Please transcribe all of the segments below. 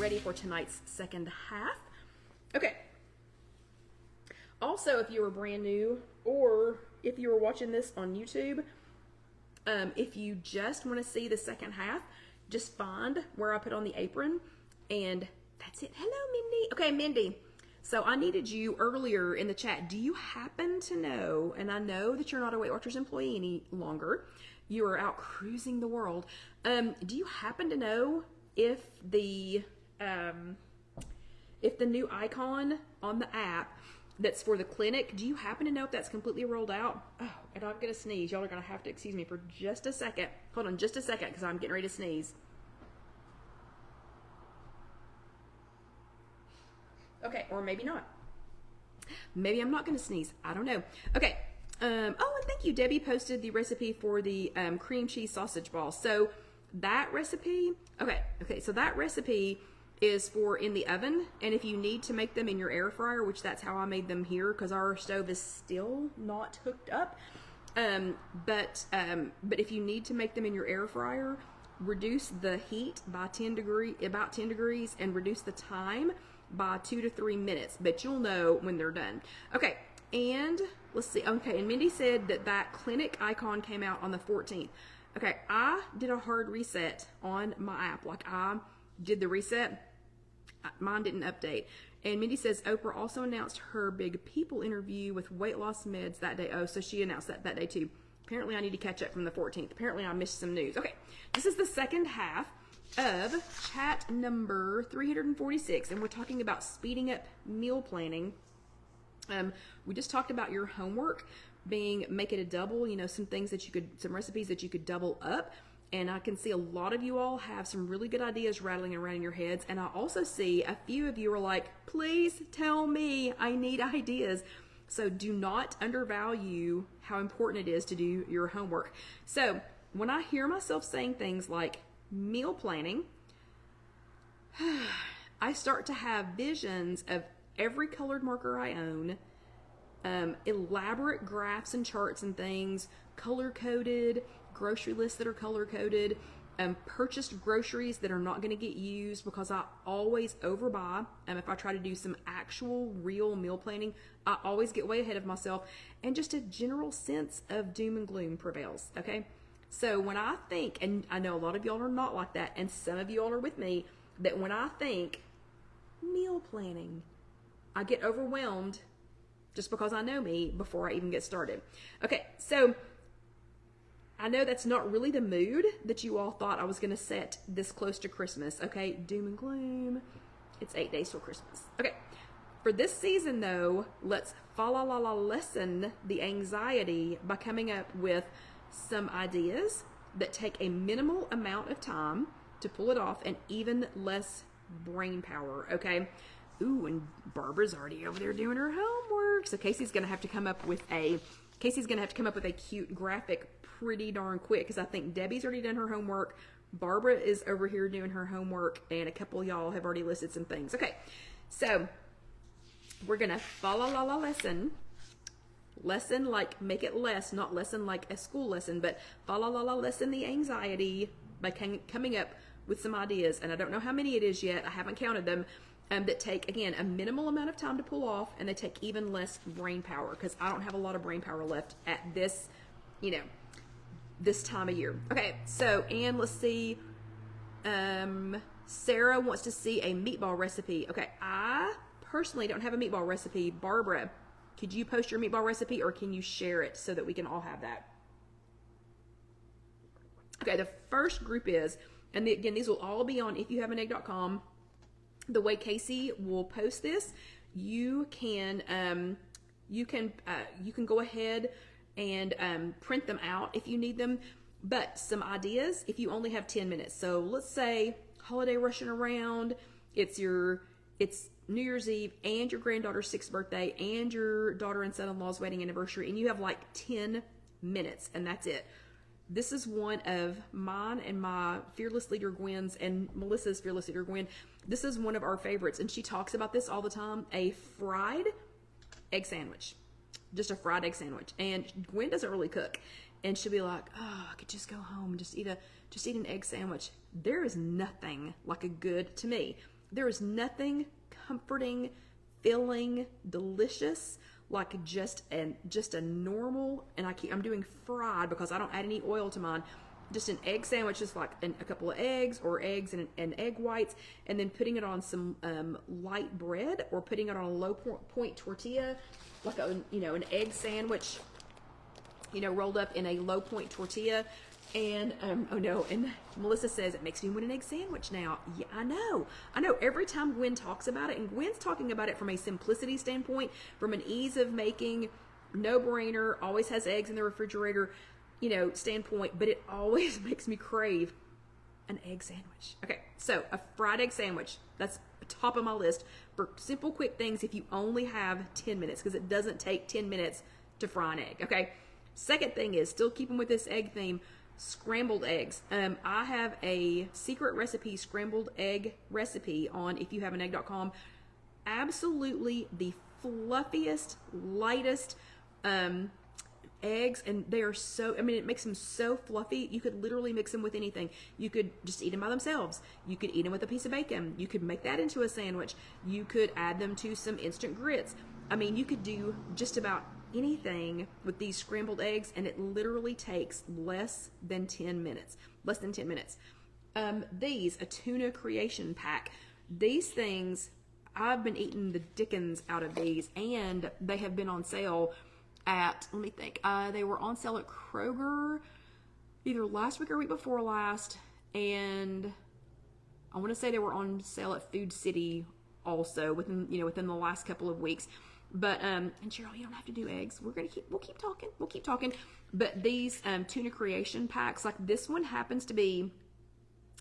ready for tonight's second half. Okay. Also, if you are brand new, or if you are watching this on YouTube, if you just want to see the second half, just find where I put on the apron, and that's it. Hello, Mindy. Okay, Mindy. So I needed you earlier in the chat. Do you happen to know, and I know that you're not a Weight Watchers employee any longer, you are out cruising the world. Do you happen to know if the new icon on the app that's for the clinic, do you happen to know if that's completely rolled out? Oh, and I'm gonna sneeze. Y'all are gonna have to excuse me for just a second. Hold on just a second, because I'm getting ready to sneeze. Okay, or maybe not. Maybe I'm not gonna sneeze. I don't know. Okay. Oh, and thank you. Debbie posted the recipe for the cream cheese sausage ball. So that recipe, so that recipe is for in the oven, and if you need to make them in your air fryer, which that's how I made them here because our stove is still not hooked up, but if you need to make them in your air fryer, reduce the heat by about 10 degrees, and reduce the time by 2 to 3 minutes, but you'll know when they're done. Okay, and let's see. Okay, and Mindy said that clinic icon came out on the 14th. Okay, I did a hard reset on my app. Like, I did the reset. Mine didn't update. And Mindy says Oprah also announced her big people interview with weight loss meds that day. Oh, so she announced that day too. Apparently I need to catch up from the 14th. Apparently I missed some news. Okay, this is the second half of chat number 346, and we're talking about speeding up meal planning. We just talked about your homework being, make it a double, some recipes that you could double up. And I can see a lot of you all have some really good ideas rattling around in your heads. And I also see a few of you are like, please tell me, I need ideas. So do not undervalue how important it is to do your homework. So when I hear myself saying things like meal planning, I start to have visions of every colored marker I own, elaborate graphs and charts and things, color-coded, grocery lists that are color-coded, purchased groceries that are not going to get used because I always overbuy. If I try to do some actual real meal planning, I always get way ahead of myself, and just a general sense of doom and gloom prevails, okay? So when I think, and I know a lot of y'all are not like that, and some of you all are with me, that when I think meal planning, I get overwhelmed just because I know me before I even get started. Okay, so I know that's not really the mood that you all thought I was going to set this close to Christmas, okay? Doom and gloom. It's 8 days till Christmas. Okay, for this season, though, let's lessen the anxiety by coming up with some ideas that take a minimal amount of time to pull it off and even less brain power, okay? Ooh, and Barbara's already over there doing her homework. So Casey's going to have to come up with a cute graphic pretty darn quick, because I think Debbie's already done her homework. Barbara is over here doing her homework, and a couple of y'all have already listed some things. Okay, so we're going to lesson like make it less, not lesson like a school lesson, but lessen the anxiety by coming up with some ideas. And I don't know how many it is yet. I haven't counted them. That take, again, a minimal amount of time to pull off, and they take even less brain power, because I don't have a lot of brain power left at this, this time of year. Okay, so, and let's see, Sarah wants to see a meatball recipe. Okay, I personally don't have a meatball recipe. Barbara, could you post your meatball recipe, or can you share it so that we can all have that? Okay, the first group is, and again, these will all be on IfYouHaveAnEgg.com. The way Casey will post this, you can go ahead and print them out if you need them. But some ideas, if you only have 10 minutes. So let's say holiday rushing around, it's New Year's Eve and your granddaughter's 6th birthday and your daughter and son-in-law's wedding anniversary, and you have like 10 minutes, and that's it. This is one of mine and my fearless leader Gwen's, and Melissa's fearless leader Gwen. This is one of our favorites, and she talks about this all the time: a fried egg sandwich. Just a fried egg sandwich. And Gwen doesn't really cook, and she'll be like, oh, I could just go home and just eat an egg sandwich. There is nothing like to me, There is nothing comforting, filling, delicious like just a normal, and I'm doing fried because I don't add any oil to mine. Just an egg sandwich, just like a couple of eggs or eggs and egg whites, and then putting it on some light bread, or putting it on a low point tortilla, like an egg sandwich, rolled up in a low point tortilla. And oh no, and Melissa says it makes me want an egg sandwich now. Yeah, I know. Every time Gwen talks about it, and Gwen's talking about it from a simplicity standpoint, from an ease of making, no brainer, always has eggs in the refrigerator, standpoint, but it always makes me crave an egg sandwich. Okay, so a fried egg sandwich, that's top of my list for simple, quick things if you only have 10 minutes, because it doesn't take 10 minutes to fry an egg. Okay, second thing is, still keeping with this egg theme, scrambled eggs. I have a secret recipe, scrambled egg recipe on IfYouHaveAnEgg.com. Absolutely the fluffiest, lightest eggs, and they are so, it makes them so fluffy. You could literally mix them with anything. You could just eat them by themselves. You could eat them with a piece of bacon. You could make that into a sandwich. You could add them to some instant grits. You could do just about anything with these scrambled eggs, and it literally takes less than 10 minutes. These, a tuna creation pack. These things, I've been eating the dickens out of these, and they have been on sale at, let me think, they were on sale at Kroger either last week or week before last, and I want to say they were on sale at Food City also within the last couple of weeks. But and Cheryl, you don't have to do eggs. We'll keep talking. But these tuna creation packs, like this one happens to be,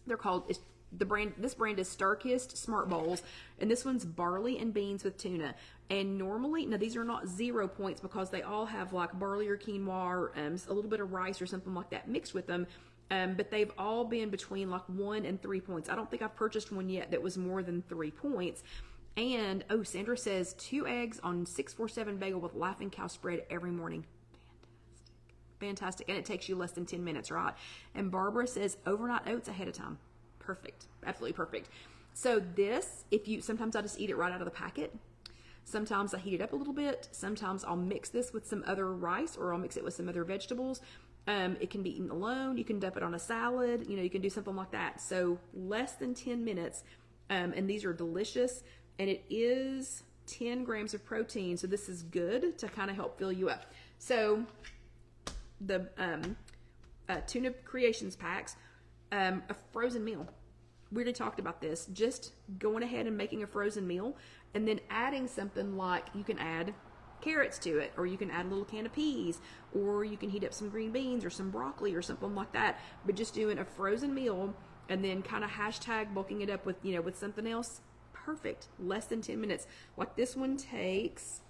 they're called, this brand is Starkist Smart Bowls, and this one's barley and beans with tuna. And normally, now these are not 0 points because they all have like barley or quinoa or a little bit of rice or something like that mixed with them. But they've all been between like 1 and 3 points. I don't think I've purchased one yet that was more than 3 points. And, oh, Sandra says 2 eggs on 647 bagel with Laughing Cow spread every morning. Fantastic. And it takes you less than 10 minutes, right? And Barbara says overnight oats ahead of time. Perfect. Absolutely perfect. So this, sometimes I just eat it right out of the packet. Sometimes I heat it up a little bit. Sometimes I'll mix this with some other rice, or I'll mix it with some other vegetables. It can be eaten alone. You can dump it on a salad. You can do something like that. So less than 10 minutes. And these are delicious. And it is 10 grams of protein, so this is good to kind of help fill you up. So the tuna creations packs, a frozen meal. We already talked about this. Just going ahead and making a frozen meal, and then adding something like, you can add carrots to it, or you can add a little can of peas, or you can heat up some green beans or some broccoli or something like that. But just doing a frozen meal and then kind of hashtag bulking it up with with something else. Perfect. Less than 10 minutes. Like this one takes,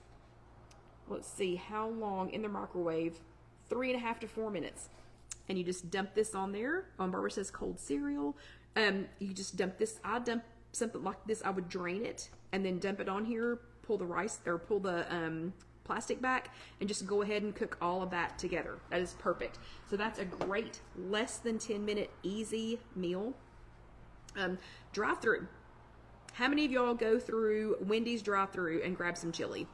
let's see, how long in the microwave? 3.5 to 4 minutes. And you just dump this on there. Barbara says cold cereal. You just dump this. I dump something like this. I would drain it and then dump it on here, pull the rice, or pull the plastic back, and just go ahead and cook all of that together. That is perfect. So that's a great less than 10 minute easy meal. Drive-through. How many of y'all go through Wendy's drive-through and grab some chili?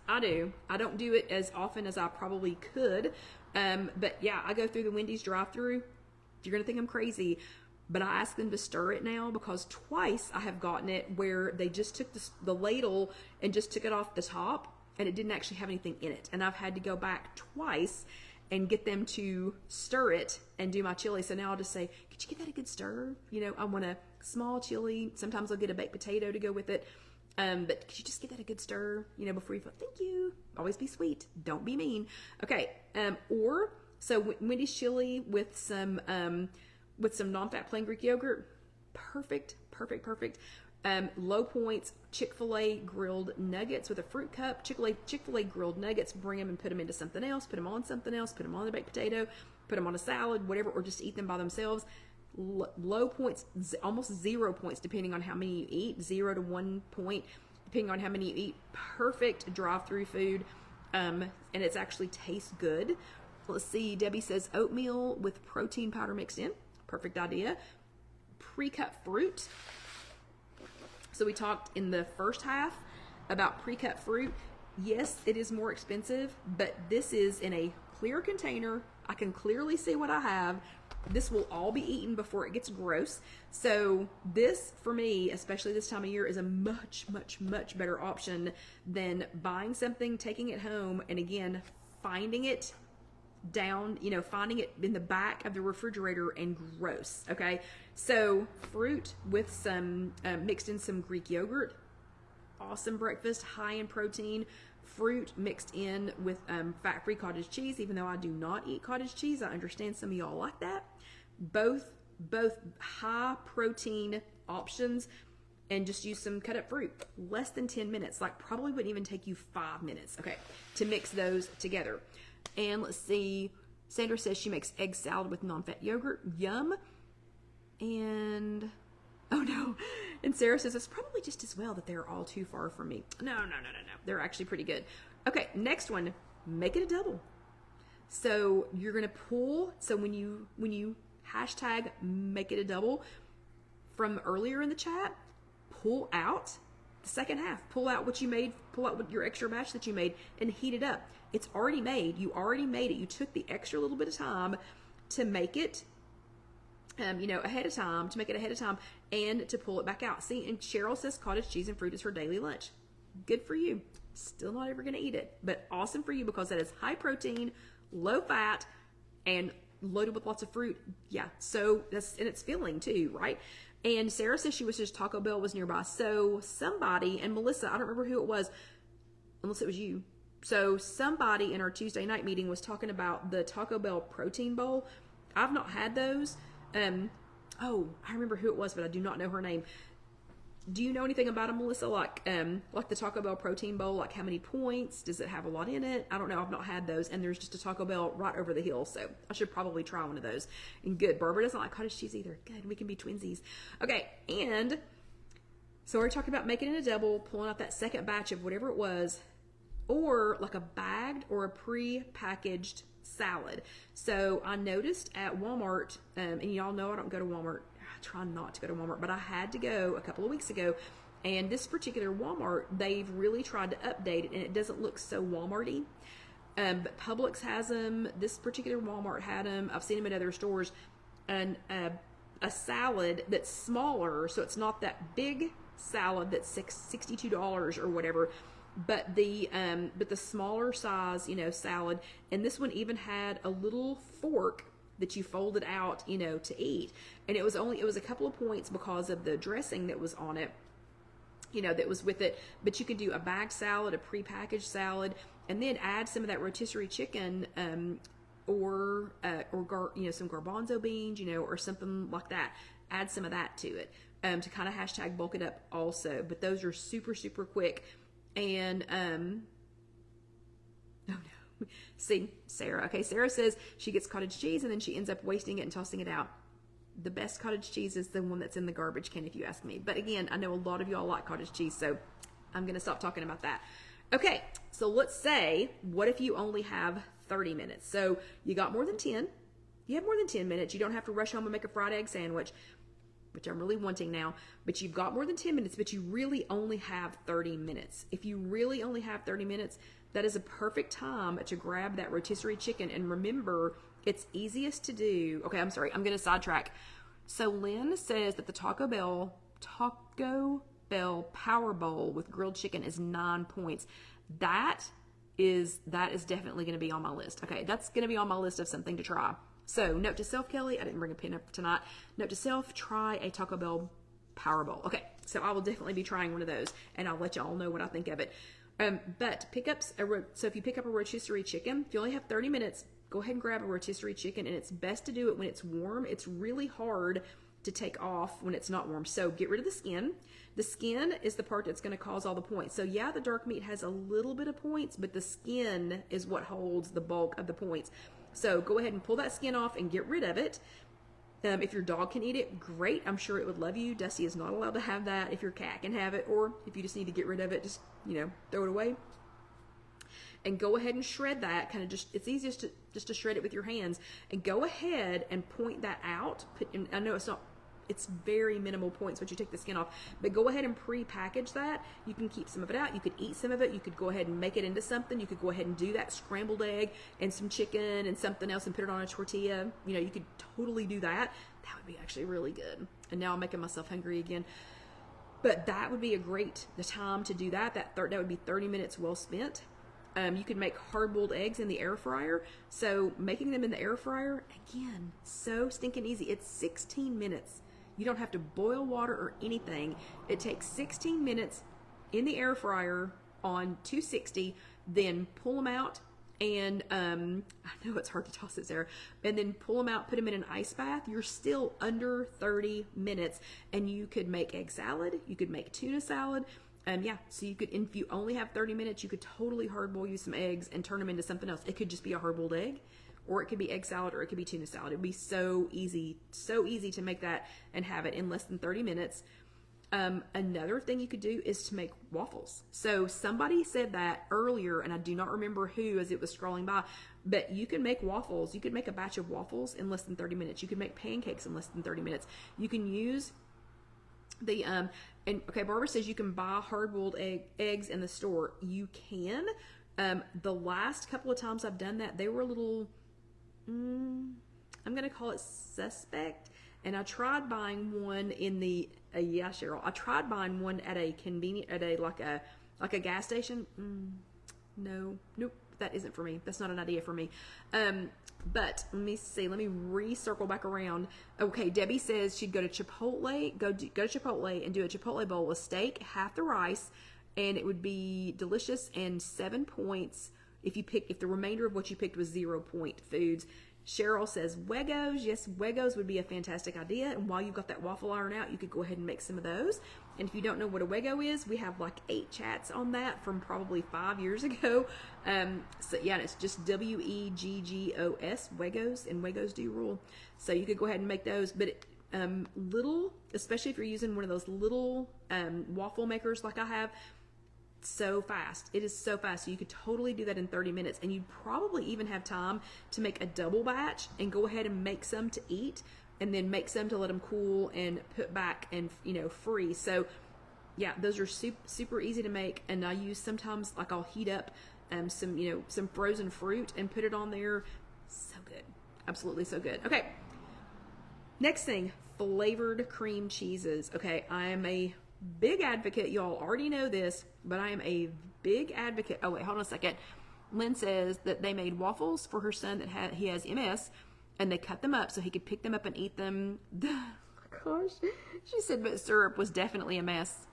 I do. I don't do it as often as I probably could. But yeah, I go through the Wendy's drive-through. You're going to think I'm crazy, but I ask them to stir it now, because twice I have gotten it where they just took the ladle and just took it off the top, and it didn't actually have anything in it. And I've had to go back twice and get them to stir it and do my chili. So now I'll just say, could you give that a good stir? I want a small chili. Sometimes I'll get a baked potato to go with it. But could you just give that a good stir, before you vote? Thank you. Always be sweet. Don't be mean. Okay. So Wendy's chili with some non-fat plain Greek yogurt. Perfect. Low points, Chick-fil-A grilled nuggets with a fruit cup. Chick-fil-A grilled nuggets, bring them and put them into something else, put them on something else, put them on the baked potato, put them on a salad, whatever, or just eat them by themselves. Low points, almost 0 points, depending on how many you eat, 0 to 1 point, depending on how many you eat. Perfect drive-through food, and it's actually tastes good. Let's see, Debbie says oatmeal with protein powder mixed in. Perfect idea. Pre-cut fruit. So we talked in the first half about pre-cut fruit. Yes, it is more expensive, but this is in a clear container. I can clearly see what I have. This will all be eaten before it gets gross. So this, for me, especially this time of year, is a much, much, much better option than buying something, taking it home, and again, finding it down, finding it in the back of the refrigerator and gross. Okay, so fruit with some mixed in some Greek yogurt, awesome breakfast, high in protein. Fruit mixed in with fat-free cottage cheese. Even though I do not eat cottage cheese, I understand some of y'all like that. Both high protein options, and just use some cut up fruit. Less than 10 minutes, like probably wouldn't even take you 5 minutes, okay, to mix those together. And let's see, Sandra says she makes egg salad with non-fat yogurt. Yum. And oh no. And Sarah says it's probably just as well that they're all too far from me. No. They're actually pretty good. Okay, next one, make it a double. So you're gonna pull, so when you hashtag make it a double from earlier in the chat, pull out the second half. Pull out what you made, pull out your extra batch that you made and heat it up. It's already made. You already made it. You took the extra little bit of time to make it ahead of time, and to pull it back out. See, and Cheryl says cottage cheese and fruit is her daily lunch. Good for you. Still not ever going to eat it, but awesome for you because that is high protein, low fat, and loaded with lots of fruit. Yeah, so and it's filling too, right? And Sarah says she wishes Taco Bell was nearby. So somebody, and Melissa, I don't remember who it was, unless it was you. So somebody in our Tuesday night meeting was talking about the Taco Bell protein bowl. I've not had those. I remember who it was, but I do not know her name. Do you know anything about them, Melissa? Like the Taco Bell protein bowl, like how many points? Does it have a lot in it? I don't know. I've not had those. And there's just a Taco Bell right over the hill. So I should probably try one of those. And good. Barbara doesn't like cottage cheese either. Good. We can be twinsies. Okay. And so we're talking about making it a double, pulling out that second batch of whatever it was, or like a bagged or a pre-packaged salad. So I noticed at Walmart, and y'all know I don't go to Walmart. I try not to go to Walmart, but I had to go a couple of weeks ago. And this particular Walmart, they've really tried to update it, and it doesn't look so Walmart-y. But Publix has them. This particular Walmart had them. I've seen them at other stores. And a salad that's smaller, so it's not that big salad that's $62 or whatever. But the smaller size, salad, and this one even had a little fork that you folded out, to eat. And it was a couple of points because of the dressing that was on it, that was with it. But you could do a bagged salad, a prepackaged salad, and then add some of that rotisserie chicken, or some garbanzo beans, or something like that. Add some of that to it, to kind of hashtag bulk it up also. But those are super, super quick. And, see, Sarah. Okay, Sarah says she gets cottage cheese and then she ends up wasting it and tossing it out. The best cottage cheese is the one that's in the garbage can, if you ask me. But again, I know a lot of y'all like cottage cheese, so I'm going to stop talking about that. Okay, so let's say, what if you only have 30 minutes? So you got more than 10. You have more than 10 minutes. You don't have to rush home and make a fried egg sandwich, which I'm really wanting now, but you've got more than 10 minutes, but you really only have 30 minutes. If you really only have 30 minutes, that is a perfect time to grab that rotisserie chicken. And remember, it's easiest to do. Okay, I'm sorry, I'm going to sidetrack. So Lynn says that the Taco Bell Power Bowl with grilled chicken is 9 points. That is definitely going to be on my list. Okay, that's going to be on my list of something to try. So, note to self, Kelly, I didn't bring a pen up tonight. Note to self, try a Taco Bell Power Bowl. Okay, so I will definitely be trying one of those, and I'll let y'all know what I think of it. But so if you pick up a rotisserie chicken, if you only have 30 minutes, go ahead and grab a rotisserie chicken, and it's best to do it when it's warm. It's really hard to take off when it's not warm. So get rid of the skin. The skin is the part that's going to cause all the points. So yeah, the dark meat has a little bit of points, but the skin is what holds the bulk of the points. So go ahead and pull that skin off and get rid of it. If your dog can eat it, great. I'm sure it would love you. Dusty is not allowed to have that. If your cat can have it, or if you just need to get rid of it, just, throw it away. And go ahead and shred that. It's easiest to shred it with your hands. And go ahead and point that out. I know it's not it's very minimal points once you take the skin off. But go ahead and pre-package that. You can keep some of it out. You could eat some of it. You could go ahead and make it into something. You could go ahead and do that scrambled egg and some chicken and something else and put it on a tortilla. You know, you could totally do that. That would be actually really good. And now I'm making myself hungry again. But that would be the time to do that. That would be 30 minutes well spent. You could make hard-boiled eggs in the air fryer. So making them in the air fryer, again, so stinking easy. It's 16 minutes. You don't have to boil water or anything. It takes 16 minutes in the air fryer on 260. Then pull them out. And I know it's hard to toss it, Sarah. And then pull them out, put them in an ice bath. You're still under 30 minutes. And you could make egg salad. You could make tuna salad. Yeah, so you could, if you only have 30 minutes, you could totally hard-boil you some eggs and turn them into something else. It could just be a hard-boiled egg, or it could be egg salad, or it could be tuna salad. It would be so easy to make that and have it in less than 30 minutes. Another thing you could do is to make waffles. So somebody said that earlier, and I do not remember who as it was scrolling by, but you can make waffles. You could make a batch of waffles in less than 30 minutes. You can make pancakes in less than 30 minutes. You can use the, and okay, Barbara says you can buy hard-boiled eggs in the store. You can. The last couple of times I've done that, they were a little, I'm going to call it suspect. And I tried buying one in the, yeah, Cheryl, I tried buying one at a convenient, like a gas station. No, nope, that isn't for me. That's not an idea for me. But let me see. Let me recircle back around. Okay, Debbie says she'd go to Chipotle, go to Chipotle and do a Chipotle bowl with steak, half the rice, and it would be delicious and 7 points if the remainder of what you picked was 0 point foods. Cheryl says Weggos. Yes, Weggos would be a fantastic idea. And while you've got that waffle iron out, you could go ahead and make some of those. And if you don't know what a Weggo is, we have like 8 chats on that from probably 5 years ago. So yeah, and it's just WEGGOS, Weggos, and Weggos do rule. So you could go ahead and make those. But little, especially if you're using one of those little waffle makers like I have, so fast. It is so fast. So you could totally do that in 30 minutes, and you'd probably even have time to make a double batch and go ahead and make some to eat, and then make some to let them cool and put back and, you know, freeze. So yeah, those are super easy to make. And I use sometimes, like, I'll heat up some frozen fruit and put it on there. So good. Absolutely so good. Okay. Next thing, flavored cream cheeses. Okay. I am a big advocate. Y'all already know this, but I am a big advocate. Oh, wait, hold on a second. Lynn says that they made waffles for her son that he has MS, and they cut them up so he could pick them up and eat them. Gosh. She said, but syrup was definitely a mess.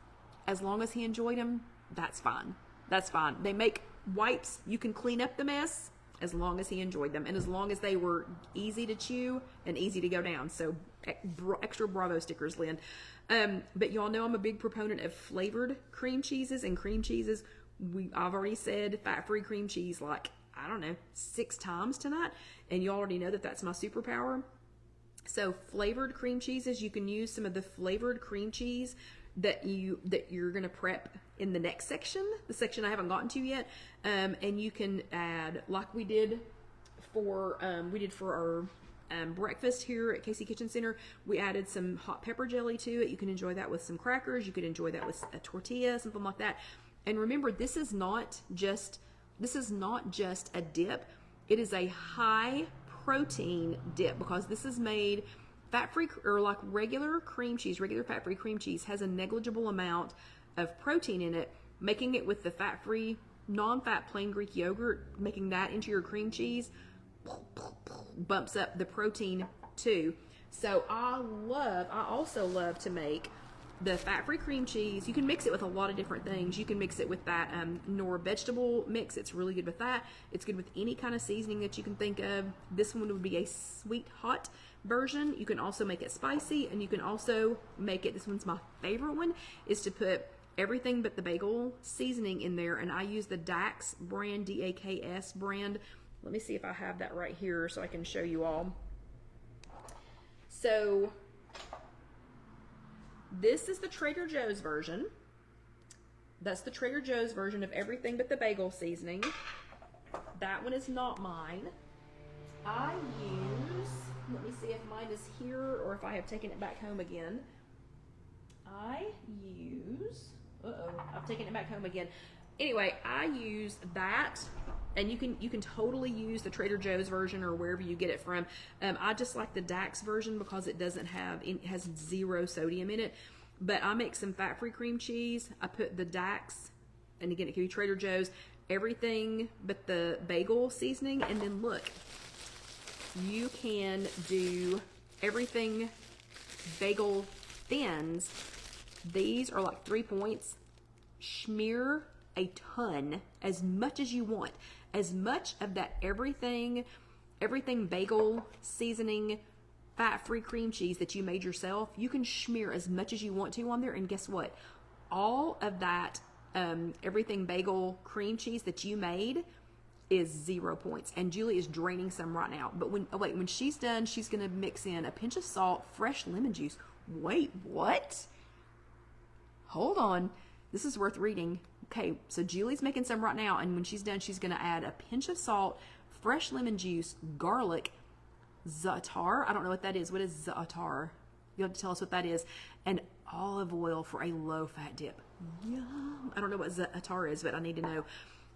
As long as he enjoyed them, that's fine. That's fine. They make wipes. You can clean up the mess as long as he enjoyed them, and as long as they were easy to chew and easy to go down. So extra bravo stickers, Lynn. But y'all know I'm a big proponent of flavored cream cheeses and cream cheeses. I've already said fat-free cream cheese like, I don't know, 6 times tonight, and you already know that that's my superpower. So flavored cream cheeses, you can use some of the flavored cream cheese that you're going to prep in the next section, the section I haven't gotten to yet. And you can add, like we did for our breakfast here at Casey Kitchen Center, we added some hot pepper jelly to it. You can enjoy that with some crackers. You could enjoy that with a tortilla, something like that. And remember, this is not just a dip. It is a high protein dip, because this is made fat-free, or like regular cream cheese, regular fat-free cream cheese has a negligible amount of protein in it. Making it with the fat-free, non-fat plain Greek yogurt, making that into your cream cheese, bumps up the protein too. So I also love to make the fat-free cream cheese. You can mix it with a lot of different things. You can mix it with that Nor vegetable mix. It's really good with that. It's good with any kind of seasoning that you can think of. This one would be a sweet hot version. You can also make it spicy, and you can also make it, this one's my favorite one, is to put everything but the bagel seasoning in there. And I use the DAKS brand, DAKS brand. Let me see if I have that right here so I can show you all. So this is the Trader Joe's version. That's the Trader Joe's version of everything but the bagel seasoning. That one is not mine. I use, let me see if mine is here or if I have taken it back home again. I use, I've taken it back home again. Anyway, I use that, and you can totally use the Trader Joe's version or wherever you get it from. I just like the Dax version because it has 0 sodium in it. But I make some fat-free cream cheese. I put the Dax, and again, it can be Trader Joe's, everything but the bagel seasoning, and then look, you can do everything bagel thins. These are like 3 points. Smear a ton, as much as you want, as much of that everything bagel seasoning, fat-free cream cheese that you made yourself. You can smear as much as you want to on there, and guess what? All of that everything bagel cream cheese that you made is 0 points, and Julie is draining some right now. But when she's done, she's gonna mix in a pinch of salt, fresh lemon juice. Wait, what? Hold on, this is worth reading. Okay, so Julie's making some right now, and when she's done, she's gonna add a pinch of salt, fresh lemon juice, garlic, za'atar. I don't know what that is. What is za'atar? You have to tell us what that is. And olive oil for a low-fat dip. Yum. I don't know what za'atar is, but I need to know.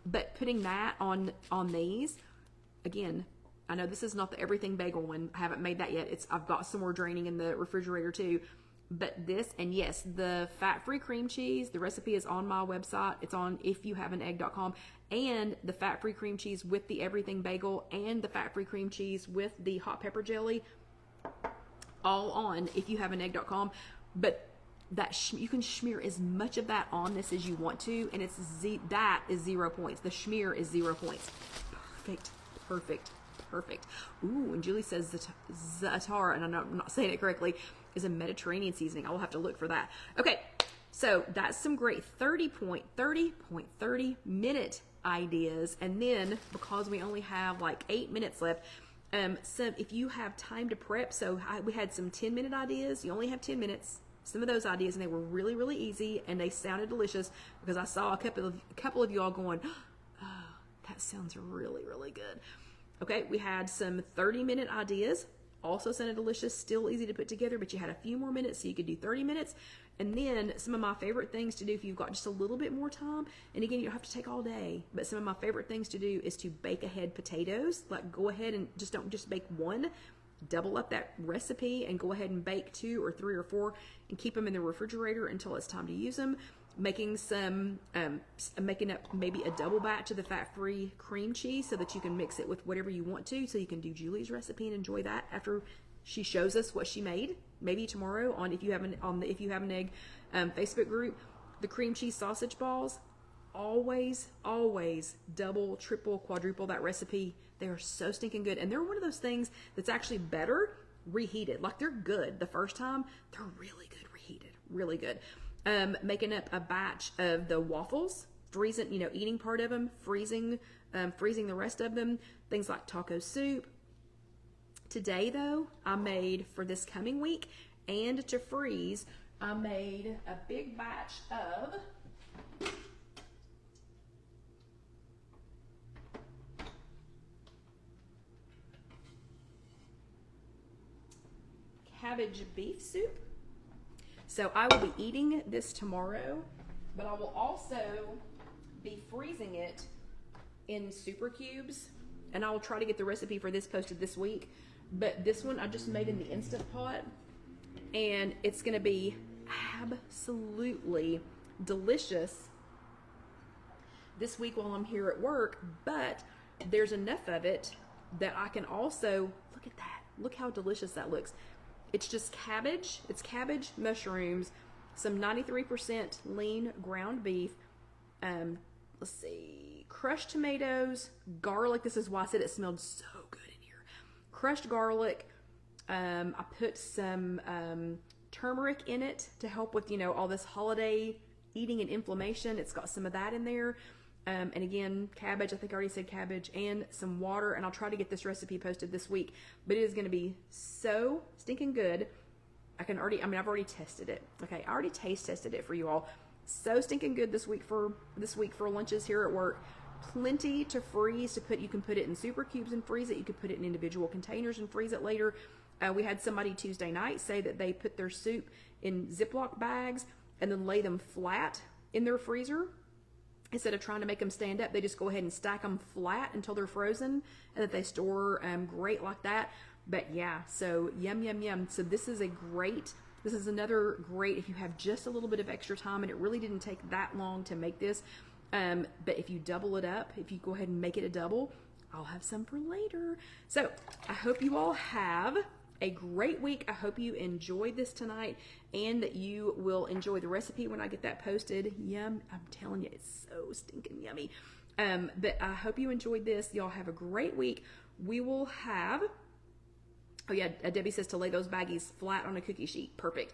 But putting that on these, again, I know this is not the everything bagel one. I haven't made that yet. I've got some more draining in the refrigerator too. But this, and yes, the fat-free cream cheese, the recipe is on my website. It's on IfYouHaveAnEgg.com. And the fat-free cream cheese with the everything bagel and the fat-free cream cheese with the hot pepper jelly, all on IfYouHaveAnEgg.com. But that you can smear as much of that on this as you want to, and that is 0 points. The smear is 0 points. Perfect, perfect, perfect. Ooh, and Julie says za'atar, and I'm not saying it correctly, is a Mediterranean seasoning. I will have to look for that. Okay, so that's some great 30 minute ideas. And then, because we only have like 8 minutes left, if you have time to prep, we had some 10-minute ideas. You only have 10 minutes. Some of those ideas, and they were really, really easy, and they sounded delicious because I saw a couple of you all going, oh, that sounds really, really good. Okay, we had some 30-minute ideas. Also sounded delicious, still easy to put together, but you had a few more minutes, so you could do 30 minutes. And then some of my favorite things to do if you've got just a little bit more time, and again, you don't have to take all day, but some of my favorite things to do is to bake ahead potatoes. Like, go ahead and don't just bake one, double up that recipe and go ahead and bake 2 or 3 or 4 and keep them in the refrigerator until it's time to use them. Making up maybe a double batch of the fat-free cream cheese so that you can mix it with whatever you want to, so you can do Julie's recipe and enjoy that after she shows us what she made. Maybe tomorrow on the If You Have an Egg Facebook group. The cream cheese sausage balls, always double, triple, quadruple that recipe. They are so stinking good, and they're one of those things that's actually better reheated. Like, they're good the first time, they're really good reheated, really good. Making up a batch of the waffles, freezing, eating part of them, freezing the rest of them, things like taco soup. Today, though, I made, for this coming week and to freeze, I made a big batch of cabbage beef soup. So I will be eating this tomorrow, but I will also be freezing it in super cubes, and I will try to get the recipe for this posted this week. But this one I just made in the Instant Pot, and it's going to be absolutely delicious this week while I'm here at work. But there's enough of it that I can also, look at that, look how delicious that looks. It's just cabbage. It's cabbage, mushrooms, some 93% lean ground beef. Let's see, crushed tomatoes, garlic. This is why I said it smelled so good in here. Crushed garlic. I put some turmeric in it to help with, all this holiday eating and inflammation. It's got some of that in there. And again, cabbage, I think I already said cabbage, and some water, and I'll try to get this recipe posted this week. But it is going to be so stinking good. I've already tested it. Okay, I already taste tested it for you all. So stinking good this week for lunches here at work. plenty to freeze to put. You can put it in super cubes and freeze it. You could put it in individual containers and freeze it later. We had somebody Tuesday night say that they put their soup in Ziploc bags and then lay them flat in their freezer. Instead of trying to make them stand up, they just go ahead and stack them flat until they're frozen, and that they store great like that. But yeah, so yum, yum, yum. So this is another great, if you have just a little bit of extra time, and it really didn't take that long to make this. But if you double it up, if you go ahead and make it a double, I'll have some for later. So I hope you all have a great week. I hope you enjoyed this tonight, and that you will enjoy the recipe when I get that posted. Yum. I'm telling you, it's so stinking yummy. But I hope you enjoyed this. Y'all have a great week. We will have, oh yeah, Debbie says to lay those baggies flat on a cookie sheet. Perfect.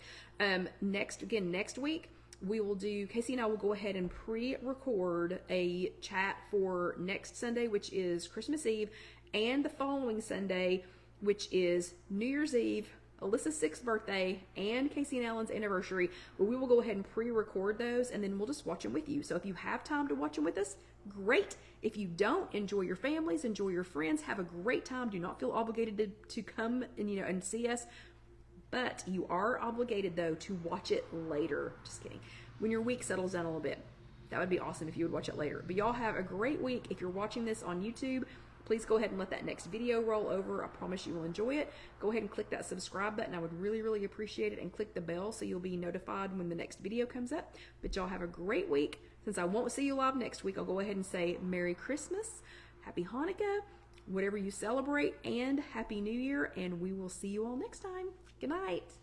Next week, we will do, Casey and I will go ahead and pre-record a chat for next Sunday, which is Christmas Eve, and the following Sunday, which is New Year's Eve, Alyssa's 6th birthday, and Casey and Ellen's anniversary. But we will go ahead and pre-record those, and then we'll just watch them with you. So if you have time to watch them with us, great. If you don't, enjoy your families, enjoy your friends, have a great time. Do not feel obligated to come and see us. But you are obligated, though, to watch it later. Just kidding. When your week settles down a little bit. That would be awesome if you would watch it later. But y'all have a great week. If you're watching this on YouTube, please go ahead and let that next video roll over. I promise you will enjoy it. Go ahead and click that subscribe button. I would really, really appreciate it. And click the bell so you'll be notified when the next video comes up. But y'all have a great week. Since I won't see you live next week, I'll go ahead and say Merry Christmas, Happy Hanukkah, whatever you celebrate, and Happy New Year. And we will see you all next time. Good night.